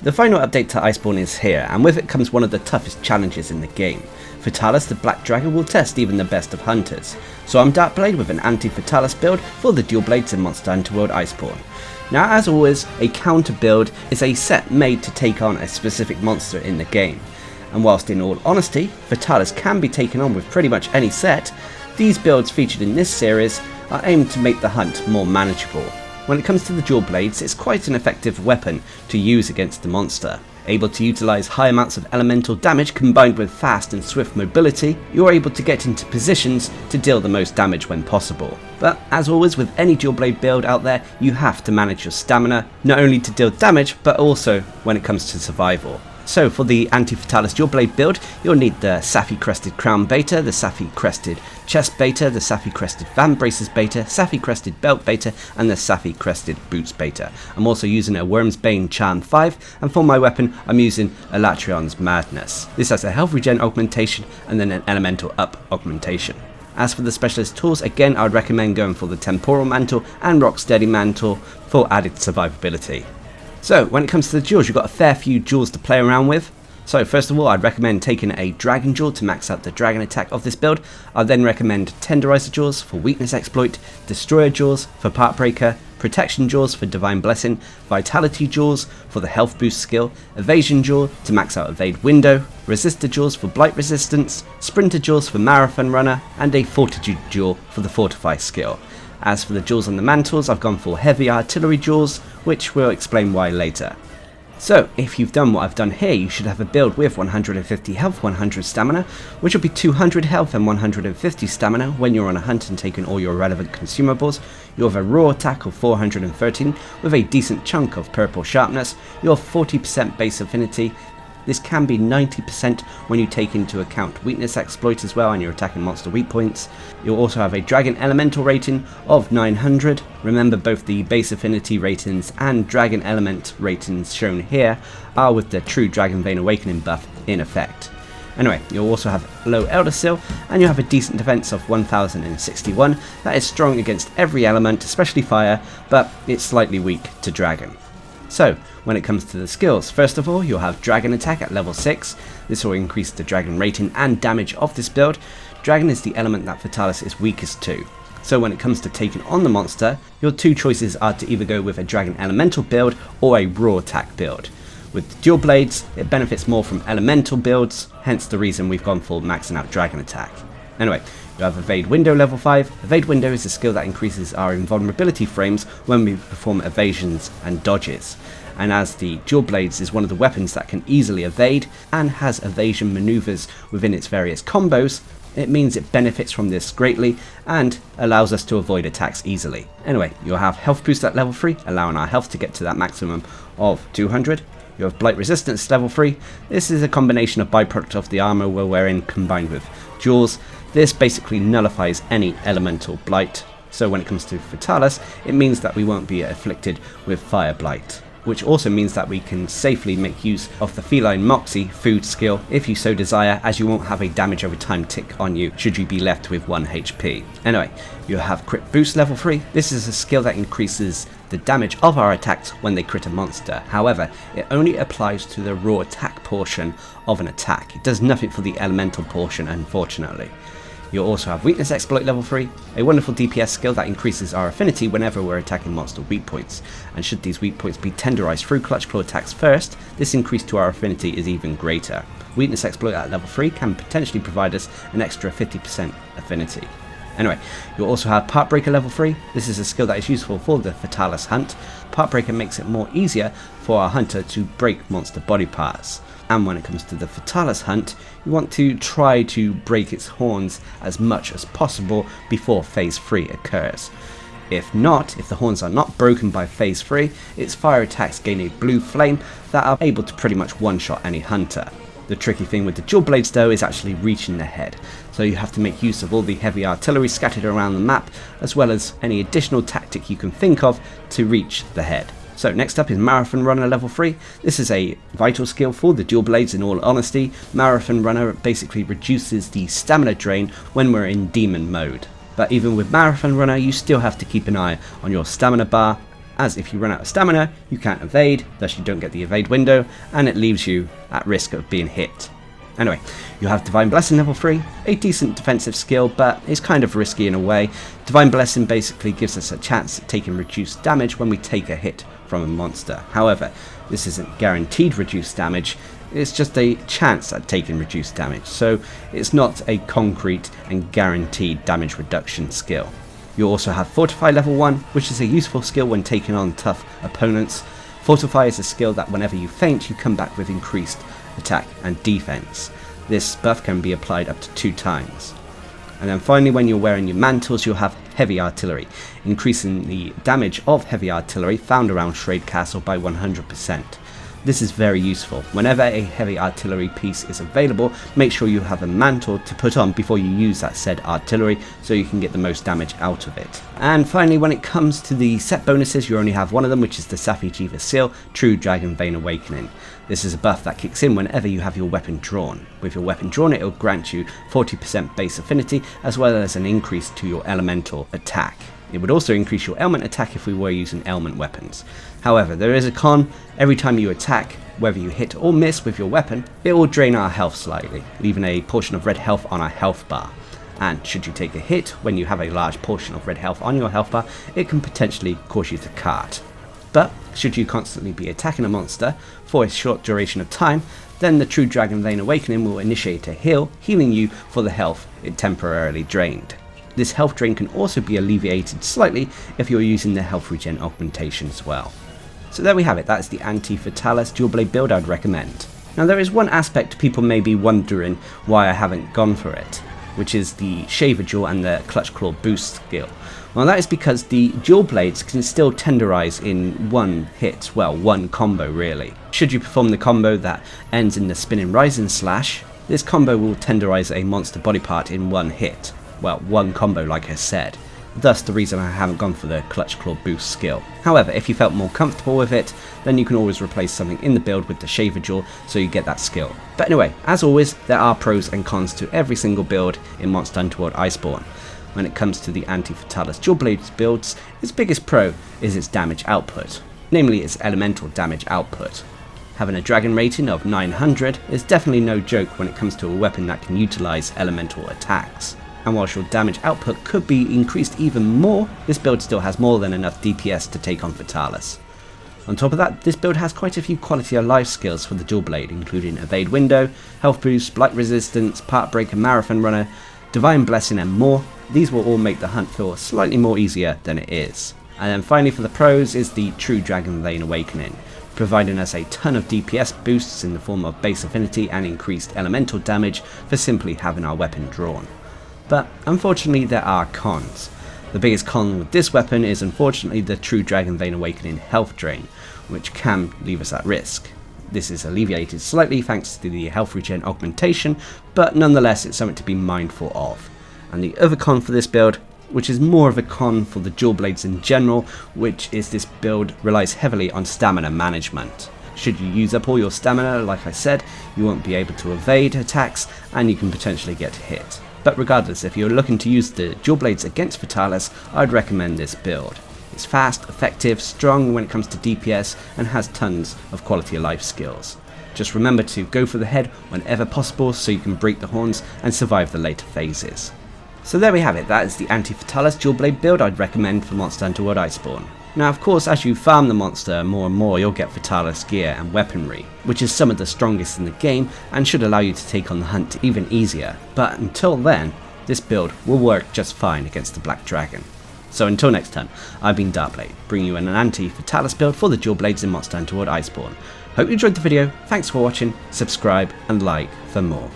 The final update to Iceborne is here, and with it comes one of the toughest challenges in the game. Fatalis the Black Dragon will test even the best of hunters, so I'm Darcblade with an Anti-Fatalis build for the dual blades in Monster Hunter World Iceborne. Now, as always, a counter build is a set made to take on a specific monster in the game, and whilst in all honesty, Fatalis can be taken on with pretty much any set, these builds featured in this series are aimed to make the hunt more manageable. When it comes to the dual blades, it's quite an effective weapon to use against the monster. Able to utilise high amounts of elemental damage combined with fast and swift mobility, you're able to get into positions to deal the most damage when possible. But as always with any dual blade build out there, you have to manage your stamina, not only to deal damage, but also when it comes to survival. So for the Anti-Fatalis dual blade build, you'll need the Sapphire Crested Crown Beta, the Sapphire Crested Chest Beta, the Sapphire Crested Van Braces Beta, Sapphire Crested Belt Beta, and the Sapphire Crested Boots Beta. I'm also using a Worm's Bane Charm 5, and for my weapon, I'm using Elatrion's Madness. This has a health regen augmentation and then an elemental up augmentation. As for the specialist tools, again I'd recommend going for the Temporal Mantle and Rocksteady Mantle for added survivability. So when it comes to the jewels, you've got a fair few jewels to play around with. So first of all, I'd recommend taking a Dragon Jewel to max out the dragon attack of this build. I'd then recommend Tenderizer Jewels for Weakness Exploit, Destroyer Jewels for Part Breaker, Protection Jewels for Divine Blessing, Vitality Jewels for the Health Boost skill, Evasion Jewel to max out Evade Window, Resistor Jewels for Blight Resistance, Sprinter Jewels for Marathon Runner, and a Fortitude Jewel for the Fortify skill. As for the jewels on the mantles, I've gone for Heavy Artillery Jewels, which we'll explain why later. So, if you've done what I've done here, you should have a build with 150 health, 100 stamina, which will be 200 health and 150 stamina when you're on a hunt and taking all your relevant consumables. You'll have a raw attack of 413 with a decent chunk of purple sharpness. You'll have 40% base affinity. This can be 90% when you take into account weakness exploit as well and you're attacking monster weak points. You'll also have a dragon elemental rating of 900. Remember, both the base affinity ratings and dragon element ratings shown here are with the true Dragon Vein Awakening buff in effect. Anyway, you'll also have low Elder Seal and you'll have a decent defense of 1061. That is strong against every element, especially fire, but it's slightly weak to dragon. So, when it comes to the skills, first of all, you'll have Dragon Attack at level 6. This will increase the dragon rating and damage of this build. Dragon is the element that Fatalis is weakest to. So when it comes to taking on the monster, your two choices are to either go with a Dragon Elemental build or a Raw Attack build. With the dual blades, it benefits more from elemental builds, hence the reason we've gone for maxing out Dragon Attack. Anyway, you have Evade Window level 5. Evade Window is a skill that increases our invulnerability frames when we perform evasions and dodges. And as the dual blades is one of the weapons that can easily evade and has evasion maneuvers within its various combos, it means it benefits from this greatly and allows us to avoid attacks easily. Anyway, you'll have Health Boost at level 3, allowing our health to get to that maximum of 200. You have Blight Resistance level 3. This is a combination of byproduct of the armor we're wearing combined with jewels. This basically nullifies any elemental blight. So when it comes to Fatalis, it means that we won't be afflicted with Fire Blight, which also means that we can safely make use of the Feline Moxie food skill if you so desire, as you won't have a damage over time tick on you should you be left with 1 HP. Anyway, you have Crit Boost level 3. This is a skill that increases the damage of our attacks when they crit a monster. However, it only applies to the raw attack portion of an attack. It does nothing for the elemental portion, unfortunately. You'll also have Weakness Exploit level 3, a wonderful DPS skill that increases our affinity whenever we're attacking monster weak points. And should these weak points be tenderized through Clutch Claw attacks first, this increase to our affinity is even greater. Weakness Exploit at level 3 can potentially provide us an extra 50% affinity. Anyway, you'll also have Part Breaker level 3. This is a skill that is useful for the Fatalis hunt. Part Breaker makes it more easier for our hunter to break monster body parts. And when it comes to the Fatalis hunt, you want to try to break its horns as much as possible before phase 3 occurs. If not, if the horns are not broken by phase 3, its fire attacks gain a blue flame that are able to pretty much one-shot any hunter. The tricky thing with the dual blades though is actually reaching the head, so you have to make use of all the heavy artillery scattered around the map, as well as any additional tactic you can think of to reach the head. So next up is Marathon Runner level 3. This is a vital skill for the dual blades in all honesty. Marathon Runner basically reduces the stamina drain when we're in demon mode. But even with Marathon Runner, you still have to keep an eye on your stamina bar as if you run out of stamina, you can't evade, thus you don't get the evade window, and it leaves you at risk of being hit. Anyway, you have Divine Blessing level 3, a decent defensive skill, but it's kind of risky in a way. Divine Blessing basically gives us a chance at taking reduced damage when we take a hit from a monster. However, this isn't guaranteed reduced damage, it's just a chance at taking reduced damage, so it's not a concrete and guaranteed damage reduction skill. You also have Fortify level 1, which is a useful skill when taking on tough opponents. Fortify is a skill that whenever you faint, you come back with increased attack and defense. This buff can be applied up to 2 times. And then finally, when you're wearing your mantles, you'll have Heavy Artillery, increasing the damage of Heavy Artillery found around Shrade Castle by 100%. This is very useful. Whenever a Heavy Artillery piece is available, make sure you have a mantle to put on before you use that said artillery so you can get the most damage out of it. And finally, when it comes to the set bonuses, you only have one of them, which is the Safi Jiva Seal, True Dragon Vein Awakening. This is a buff that kicks in whenever you have your weapon drawn. With your weapon drawn, it will grant you 40% base affinity as well as an increase to your elemental attack. It would also increase your element attack if we were using element weapons. However, there is a con. Every time you attack, whether you hit or miss with your weapon, it will drain our health slightly, leaving a portion of red health on our health bar. And should you take a hit when you have a large portion of red health on your health bar, it can potentially cause you to cart. But should you constantly be attacking a monster for a short duration of time, then the True Dragon Vein Awakening will initiate a heal, healing you for the health it temporarily drained. This health drain can also be alleviated slightly if you're using the health regen augmentation as well. So there we have it, that is the Anti-Fatalis dual blade build I'd recommend. Now there is one aspect people may be wondering why I haven't gone for it, which is the Shaver Jaw and the Clutch Claw boost skill. Well, that is because the dual blades can still tenderize in one hit, well, one combo really. Should you perform the combo that ends in the Spinning Rising Slash, this combo will tenderize a monster body part in one hit. Well, one combo like I said. Thus the reason I haven't gone for the Clutch Claw boost skill. However, if you felt more comfortable with it, then you can always replace something in the build with the Shaver Jaw so you get that skill. But anyway, as always, there are pros and cons to every single build in Monster Hunter World Iceborne. When it comes to the Anti-Fatalis dual blade builds, its biggest pro is its damage output, namely its elemental damage output. Having a dragon rating of 900 is definitely no joke when it comes to a weapon that can utilize elemental attacks. And whilst your damage output could be increased even more, this build still has more than enough DPS to take on Fatalis. On top of that, this build has quite a few quality of life skills for the dual blade, including Evade Window, Health Boost, Blight Resistance, Part Breaker, Marathon Runner, Divine Blessing and more. These will all make the hunt feel slightly more easier than it is. And then finally for the pros is the True Dragon Vein Awakening, providing us a ton of DPS boosts in the form of base affinity and increased elemental damage for simply having our weapon drawn. But unfortunately there are cons. The biggest con with this weapon is unfortunately the True Dragon Vein Awakening health drain, which can leave us at risk. This is alleviated slightly thanks to the health regen augmentation, but nonetheless it's something to be mindful of. And the other con for this build, which is more of a con for the dual blades in general, which is this build relies heavily on stamina management. Should you use up all your stamina, like I said, you won't be able to evade attacks and you can potentially get hit. But regardless, if you're looking to use the dual blades against Fatalis, I'd recommend this build. It's fast, effective, strong when it comes to DPS, and has tons of quality of life skills. Just remember to go for the head whenever possible so you can break the horns and survive the later phases. So there we have it, that is the Anti-Fatalis dual blade build I'd recommend for Monster Hunter World Iceborne. Now of course, as you farm the monster more and more, you'll get Fatalis gear and weaponry, which is some of the strongest in the game and should allow you to take on the hunt even easier. But until then, this build will work just fine against the Black Dragon. So until next time, I've been Darcblade, bringing you an Anti-Fatalis build for the dual blades in Monster Hunter World Iceborne. Hope you enjoyed the video, thanks for watching, subscribe and like for more.